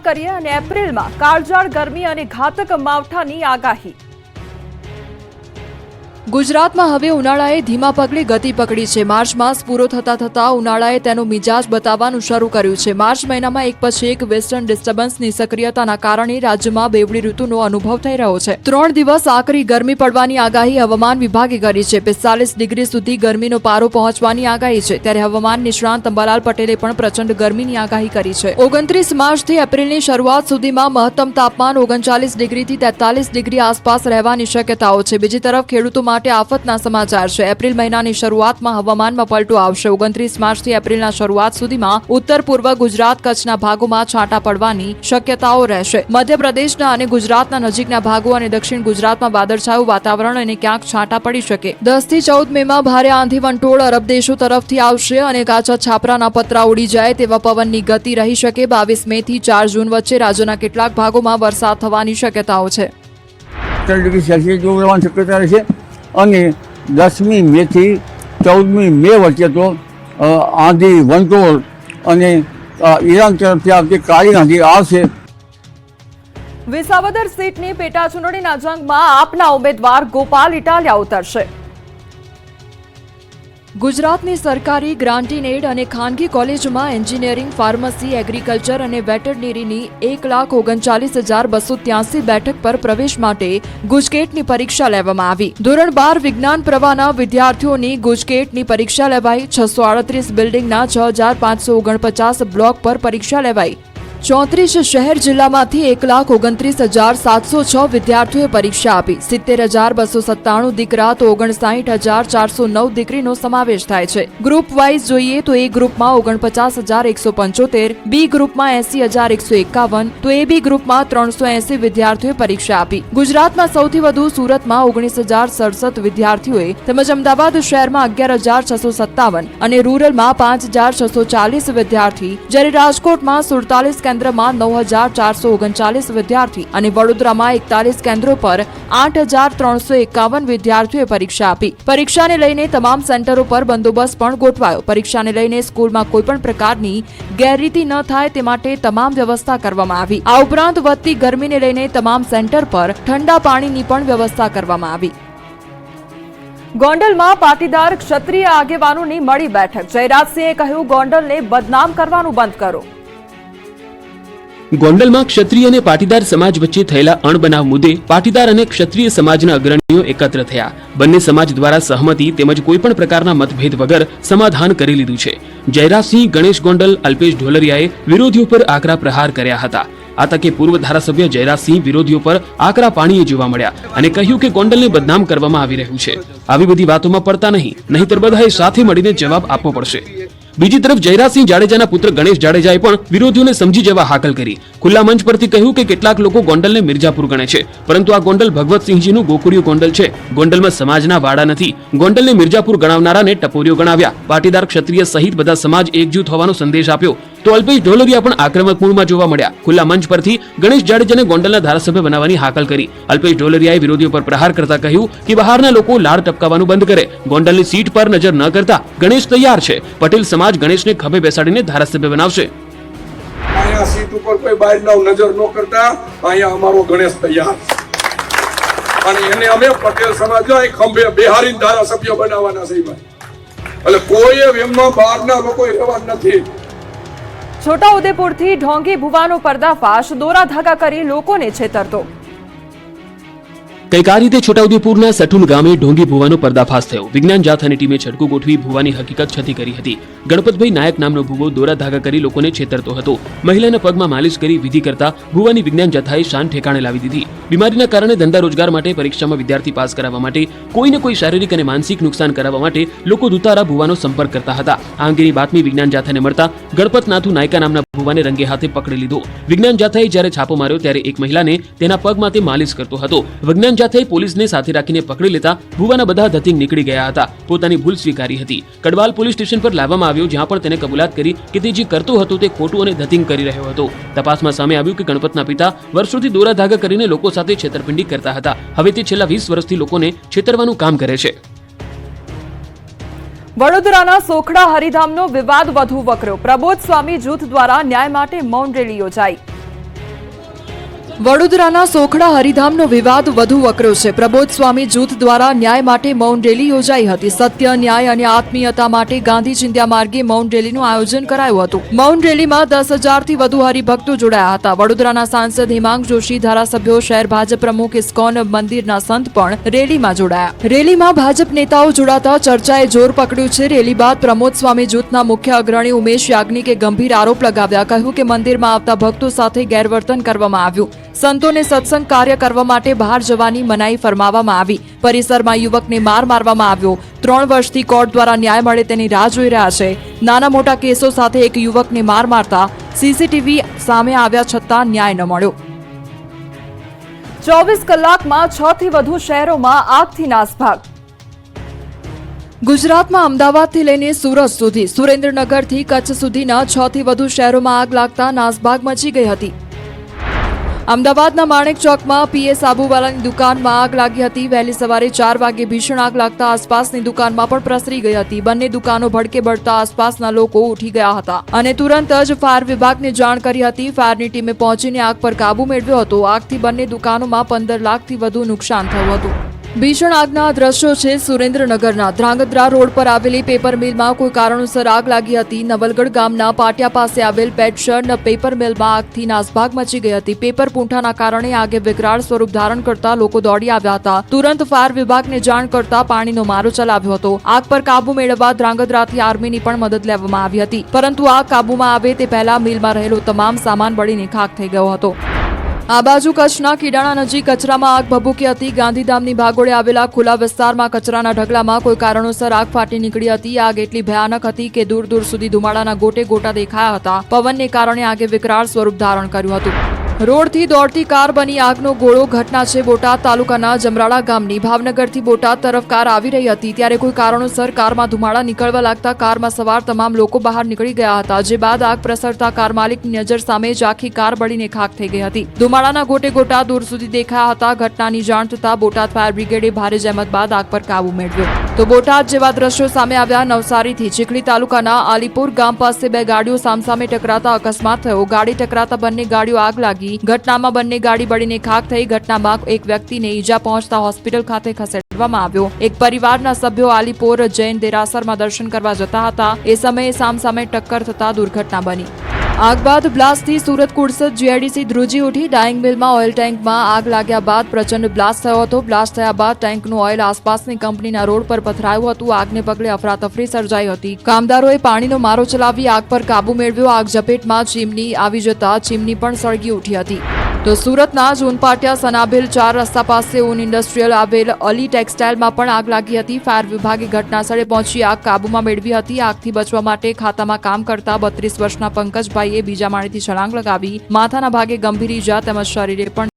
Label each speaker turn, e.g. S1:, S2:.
S1: કરીએ અને એપ્રિલમાં કાળઝાળ ગરમી અને ઘાતક માવઠાની આગાહી। ગુજરાતમાં હવે ઉનાળાએ ધીમા પગલે ગતિ પકડી છે। માર્ચ માસ પૂરો થતા થતા ઉનાળાએ તેનો મિજાજ બતાવવાનું શરૂ કર્યું છે। માર્ચ મહિનામાં એક પછી એક વેસ્ટર્ન ડિસ્ટર્બન્સની સક્રિયતાના કારણે રાજ્યમાં બેવડી ઋતુનો અનુભવ થઈ રહ્યો છે। 3 દિવસ આકરી ગરમી પડવાની આગાહી હવામાન વિભાગે કરી છે। 45 ડિગ્રી સુધી ગરમીનો પારો પહોંચવાની આગાહી છે। ત્યારે હવામાન નિષ્ણાંત અંબાલાલ પટેલે પણ પ્રચંડ ગરમીની આગાહી કરી છે। 29 માર્ચથી એપ્રિલની શરૂઆત સુધીમાં મહત્તમ તાપમાન 39 ડિગ્રીથી 43 ડિગ્રી આસપાસ રહેવાની શક્યતાઓ છે। બીજી તરફ ખેડૂતો માટે આફતના સમાચાર છે। એપ્રિલ મહિનાની શરૂઆતમાં હવામાનમાં પલટો આવશે। 29 માર્ચથી એપ્રિલના શરૂઆત સુધીમાં ઉત્તર પૂર્વ ગુજરાત કચ્છના ભાગોમાં છાંટા પડવાની શક્યતાઓ રહેશે। મધ્યપ્રદેશના અને ગુજરાતના નજીકના ભાગો અને દક્ષિણ ગુજરાતમાં વાદળછાયું વાતાવરણ અને ક્યાંક છાંટા પડી શકે। 10 થી 14 મેમાં ભારે આંધી વંટોળ અરબ દેશો તરફથી આવશે અને કાચા છાપરાના પતરા ઉડી જાય તેવા પવનની ગતિ રહી શકે। 22 મે થી 4 જૂન વચ્ચે રાજ્યના કેટલાક ભાગોમાં વરસાદ થવાની શક્યતાઓ છે।
S2: 3 ડિગ્રી સેલ્સિયસ જેવું રહેવાની શક્યતા રહેશે અને 10મી મેથી 14મી મે વચ્ચે તો આંધી વંટોળ અને ઈરાન તરફથી આવતી કાળી આંધી આવશે।
S1: વિસાવદર સીટની પેટા ચૂંટણીના જંગમાં આપના ઉમેદવાર ગોપાલ ઇટાલિયા ઉતરશે। ગુજરાતની સરકારી ગ્રાન્ટીન એડ અને ખાનગી કોલેજોમાં એન્જિનિયરિંગ, ફાર્મસી, એગ્રીકલ્ચર અને વેટરનરીની 1,39,283 બેઠક પર પ્રવેશ માટે ગુજકેટની પરીક્ષા લેવામાં આવી। ધોરણ 12 વિજ્ઞાન પ્રવાહના વિદ્યાર્થીઓની ગુજકેટની પરીક્ષા લેવાઈ। 638 બિલ્ડિંગના 6,549 બ્લોક પર પરીક્ષા લેવાઈ। 34 શહેર જિલ્લામાંથી 1,29,706 વિદ્યાર્થીઓએ પરીક્ષા આપી। 70,297 દીકરા તો 59,409 દીકરીનો સમાવેશ થાય છે। ગ્રુપ વાઇઝ જોઈએ તો એ ગ્રુપમાં 49,175, બી ગ્રુપમાં 80,151 તો એ બી ગ્રુપમાં 380 વિદ્યાર્થીઓએ પરીક્ષા આપી। ગુજરાતમાં સૌથી વધુ સુરતમાં 19,067 વિદ્યાર્થીઓએ તેમજ અમદાવાદ શહેરમાં 11,657 અને રૂરલમાં 5,640 વિદ્યાર્થી, જ્યારે રાજકોટમાં 47 કેન્દ્રમાં 9,439 વિદ્યાર્થી અને વડોદરામાં 41 કેન્દ્રો પર 8,351 વિદ્યાર્થીઓએ પરીક્ષા આપી। પરીક્ષાને લઈને તમામ સેન્ટરો પર બંદોબસ્ત પણ ગોઠવાયો। પરીક્ષાને લઈને સ્કૂલમાં કોઈપણ પ્રકારની ગેરરીતિ ન થાય તે માટે તમામ વ્યવસ્થા કરવામાં આવી। આ ઉપરાંત વધતી ગરમીને લઈને તમામ સેન્ટર પર ઠંડા પાણીની પણ વ્યવસ્થા કરવામાં આવી। ગોંડલમાં પાટીદાર ક્ષત્રિય આગેવાનોની મળી બેઠક। જયરાજસિંહે કહ્યું, ગોંડલને બદનામ કરવાનું બંધ કરો।
S3: ગોંડલમાં ક્ષત્રિય અને પાટીદાર સમાજ વચ્ચે થયેલા અણબનાવ મુદ્દે પાટીદાર અને ક્ષત્રિય સમાજના અગ્રણીઓ એકત્ર થયા। બંને સમાજ દ્વારા સહમતિ તેમજ કોઈપણ પ્રકારના મતભેદ વગર સમાધાન કરી લીધું છે। જયરાજસિંહ, ગણેશ ગોંડલ, અલ્પેશ ઢોલરિયાએ વિરોધીઓ પર આકરા પ્રહાર કર્યા હતા। આ તકે પૂર્વ ધારાસભ્ય જયરાજસિંહ વિરોધીઓ પર આકરા પાણીએ જોવા મળ્યા અને કહ્યું કે ગોંડલને બદનામ કરવામાં આવી રહ્યું છે। આવી બધી વાતોમાં પડતા નહીંતર બધાએ સાથે મળીને જવાબ આપવો પડશે। બીજી તરફ જયરાજસિંહ જાડેજાના પુત્ર ગણેશ જાડેજાએ પણ વિરોધીઓને સમજી જવા હાકલ કરી। ખુલ્લા મંચ પરથી કહ્યું કે કેટલાક લોકો ગોંડલને મિર્જાપુર ગણે છે, પરંતુ આ ગોંડલ ભગવતસિંહજીનું ગોકુળિયું ગોંડલ છે। ગોંડલમાં સમાજના વાડા નથી। ગોંડલને મિર્જાપુર ગણાવનારાને ટપોરીઓ ગણાવ્યા। પાટીદાર ક્ષત્રિય સહિત બધા સમાજ એકજૂથ હોવાનો સંદેશ આપ્યો તો અલ્પેશ ઢોલરિયા પણ આક્રમક મૂડમાં જોવા મળ્યા। ખુલ્લા મંચ પરથી ગણેશ જાડેજાને ગોંડલના ધારાસભ્ય બનાવવાની હાકલ કરી। અલ્પેશ ઢોલરિયાએ વિરોધીઓ પર પ્રહાર કરતા કહ્યું કે બહારના લોકો લાડ ટપકાવવાનું બંધ કરે। ગોંડલની સીટ પર નજર ન કરતા ગણેશ તૈયાર છે। પટેલ સમાજ ગણેશને ખભે બેસાડીને ધારાસભ્ય બનાવશે।
S4: અહીંયા સીટ ઉપર કોઈ બહારના નજર ન કરતા અહીંયા અમારો ગણેશ તૈયાર અને એને અમે પટેલ સમાજનો એક ખંભે બેહારીને ધારાસભ્ય બનાવવાના છે ભાઈ। એટલે કોઈ એમનો બહારના લોકો રહેવા નથી।
S1: છોટાઉદેપુરથી ઢોંગી ભુવાનો પર્દાફાશ। દોરા ધાગા કરી લોકોને છેતરતો।
S3: કઈક આ રીતે છોટાઉદેપુરના સઠુલ ગામે ઢોંગી ભુવાનો પર્દાફાશ થયો। વિજ્ઞાન જાથાની ટીમે છટકું ગોઠવી ભુવાની હકીકત છતી કરી હતી। ગણપતભાઈ નાયક નામનો ભુવો દોરા ધાગા કરી લોકોને છેતરતો હતો। મહિલાના પગમાં માલિશ કરી વિધિ કરતા ભુવાની વિજ્ઞાન જાથાએ શાન ઠેકાણે લાવી દીધી। બીમારીના કારણે ધંધા રોજગાર માટે, પરીક્ષામાં વિદ્યાર્થી પાસ કરાવવા માટે, કોઈને કોઈ શારીરિક અને માનસિક નુકસાન કરાવવા માટે લોકો દુતારા ભુવાનો સંપર્ક કરતા હતા। આ અંગેની બાતમી વિજ્ઞાન જાથાને મળતા ગણપત નાથુ નાયકા નામના ભુવાને રંગે હાથે પકડી લીધો। વિજ્ઞાન જાથાએ જ્યારે છાપો માર્યો ત્યારે એક મહિલાને તેના પગમાં તે માલિશ કરતો હતો। વિજ્ઞાન જાથાએ પોલીસને સાથે રાખીને પકડી લેતા ભુવાના બધા ધતિંગ નીકળી ગયા હતા। પોતાની ભૂલ સ્વીકારી હતી। કડવાલ પોલીસ સ્ટેશન પર લાવવામાં આવ્યો, જ્યાં પણ તેને કબૂલાત કરી કે તે જે કરતો હતો તે ખોટું અને ધતિંગ કરી રહ્યો હતો। તપાસમાં સામે આવ્યું કે ગણપતના પિતા વર્ષોથી દોરા ધાગા કરીને લોકો સાથે છેતરપિંડી કરતા હતા। હવે તે છેલ્લા 20 વર્ષથી લોકોને છેતરવાનું કામ કરે છે।
S1: વડોદરાના સોખડા હરિધામનો વિવાદ વધુ વકર્યો। પ્રબોધ સ્વામી જૂથ દ્વારા ન્યાય માટે મૌન રેલી યોજાઈ। વડોદરાના સોખડા હરિધામનો વિવાદ વધુ વકરો છે. પ્રબોધ સ્વામી જૂથ દ્વારા ન્યાય માટે મૌન રેલી યોજાઈ હતી. સત્ય, ન્યાય અને આત્મીયતા માટે ગાંધી ચિંધ્યા માર્ગે મૌન રેલીનું આયોજન કરાયું હતું. મૌન રેલીમાં 10,000થી વધુ હરિભક્તો જોડાયા હતા. વડોદરાના સાંસદ હેમાંગ જોશી, ધારાસભ્યો, શહેર ભાજપ પ્રમુખ, ઇસ્કોન મંદિરના સંત પણ રેલીમાં જોડાયા. રેલીમાં ભાજપ નેતાઓ જોડાતા ચર્ચાએ જોર પકડ્યું છે. રેલી બાદ પ્રમોદ સ્વામી જૂથના મુખ્ય અગ્રણી ઉમેશ યાજ્ઞિકે ગંભીર આરોપ લગાવ્યા. કહ્યું કે મંદિરમાં આવતા ભક્તો સાથે ગેરવર્તન કરવામાં આવ્યું. સંતોને સત્સંગ કાર્ય કરવા માટે બહાર જવાની મનાઈ ફરમાવવામાં આવી. પરિસરમાં યુવકને મારવામાં આવ્યો. 3 વર્ષથી કોર્ટ દ્વારા ન્યાય મળે તેની રાહ જોઈ રહ્યા છે. નાના મોટા કેસો સાથે એક યુવકને મારતા સીસીટીવી સામે આવ્યા છતાં ન્યાય ન મળ્યો. 24 કલાકમાં 6 થી વધુ શહેરોમાં આગથી નાસભાગ. ગુજરાતમાં અમદાવાદથી લઈને સુરત સુધી, સુરેન્દ્રનગરથી કચ્છ સુધીના 6 થી વધુ શહેરોમાં આગ લાગતા નાસભાગ મચી ગઈ હતી. અમદાવાદના માણેક ચોકમાં પીએ સાબુવાલાની દુકાનમાં આગ લાગી હતી. વહેલી સવારે 4 વાગે ભીષણ આગ લાગતા આસપાસની દુકાનમાં પણ પ્રસરી ગઈ હતી. બંને દુકાનો ભડકે બળતા આસપાસના લોકો ઉઠી ગયા હતા અને તુરંત જ ફાયર વિભાગને જાણ કરી હતી. ફાયરની ટીમે પહોંચીને આગ પર કાબુ મેળવ્યો હતો. આગથી બંને દુકાનોમાં 15 લાખથી વધુ નુકસાન થયું હતું. ભીષણ આગના દ્રશ્યો છે સુરેન્દ્રનગરના. ધ્રાંગધ્રા રોડ પર આવેલી પેપર મિલમાં કોઈ કારણોસર આગ લાગી હતી. નવલગઢ ગામના પાટિયા પાસે આવેલ પેટશર્ન પેપર મિલમાં આગથી નાસભાગ મચી ગઈ હતી. પેપર પૂંઠાના કારણે આગે વિકરાળ સ્વરૂપ ધારણ કરતા લોકો દોડી આવ્યા હતા. તુરંત ફાયર વિભાગને જાણ કરતા પાણીનો મારો ચલાવ્યો હતો. આગ પર કાબુ મેળવવા ધ્રાંગધ્રાથી આર્મીની પણ મદદ લેવામાં આવી હતી. પરંતુ આગ કાબુમાં આવે તે પહેલા મિલમાં રહેલો તમામ સામાન બળીને ખાખ થઈ ગયો હતો. આ બાજુ કચ્છના કીડાણા નજીક કચરામાં આગ ભભૂકી હતી. ગાંધીધામની ભાગોળે આવેલા ખુલ્લા વિસ્તારમાં કચરાના ઢગલામાં કોઈ કારણોસર આગ ફાટી નીકળી હતી. આગ એટલી ભયાનક હતી કે દૂર દૂર સુધી ધુમાડાના ગોટે ગોટા દેખાયા હતા. પવનને કારણે આગે વિકરાળ સ્વરૂપ ધારણ કર્યું હતું. રોડથી દોડતી કાર બની આગનો ગોળો. ઘટના છે બોટાદ તાલુકાના જમરાળા ગામની. ભાવનગરથી બોટાદ તરફ કાર આવી રહી હતી ત્યારે કોઈ કારણોસર કારમાં ધુમાડા નીકળવા લાગતા કારમાં સવાર તમામ લોકો બહાર નીકળી ગયા હતા. જે બાદ આગ પ્રસરતા કાર માલિકની નજર સામે જ આખી કાર બળીને ખાખ થઈ ગઈ હતી. ધુમાડાના ગોટે ગોટા દૂર સુધી દેખાયા હતા. ઘટનાની જાણ થતાં બોટાદ ફાયર બ્રિગેડે ભારે જહેમત બાદ આગ પર કાબુ મેળવ્યો. તો બોટાદ જેવા દ્રશ્યો સામે આવ્યા નવસારીથી. ચીખલી તાલુકાના આલીપુર ગામ પાસે 2 ગાડીઓ સામસામે ટકરાતા અકસ્માત થયો. ગાડી ટકરાતા બંને ગાડીઓ આગ લાગી. ઘટનામાં બંને ગાડી બળીને ખાખ થઈ. ઘટનામાં એક વ્યક્તિને ઈજા પહોંચતા હોસ્પિટલ ખાતે ખસેડવામાં આવ્યો. એક પરિવારના સભ્યો આલીપોર જૈન દેરાસરમાં દર્શન કરવા જતા હતા. એ સમયે સામસામે ટક્કર થતા દુર્ઘટના બની. આગ બાદ બ્લાસ્ટથી સુરત કુડસદ જીઆઈડીસી ધ્રુજી ઉઠી. ડાઇંગ મિલમાં ઓઇલ ટેન્કમાં આગ લાગ્યા બાદ પ્રચંડ બ્લાસ્ટ થયો હતો. બ્લાસ્ટ થયા બાદ ટેન્કનું ઓઇલ આસપાસની કંપનીના રોડ પર પથરાયું હતું. આગને પગલે અફરાતફરી સર્જાઈ હતી. કામદારોએ પાણીનો મારો ચલાવી આગ પર કાબુ મેળવ્યો. આગ ઝપેટમાં ચીમની આવી જતા ચીમની પણ સળગી ઉઠી હતી. તો સુરતના જૂનપાટિયા સનાભેલ 4 રસ્તા પાસે ઊન ઇન્ડસ્ટ્રીયલ આવેલ અલી ટેક્સટાઇલમાં પણ આગ લાગી હતી. ફાયર વિભાગે ઘટનાસ્થળે પહોંચી આગ કાબુમાં મેળવી હતી. આગથી બચવા માટે ખાતામાં કામ કરતા 32 વર્ષના પંકજભાઈએ બીજા માળેથી છલાંગ લગાવી. માથાના ભાગે ગંભીર ઈજા તેમજ શરીરે પણ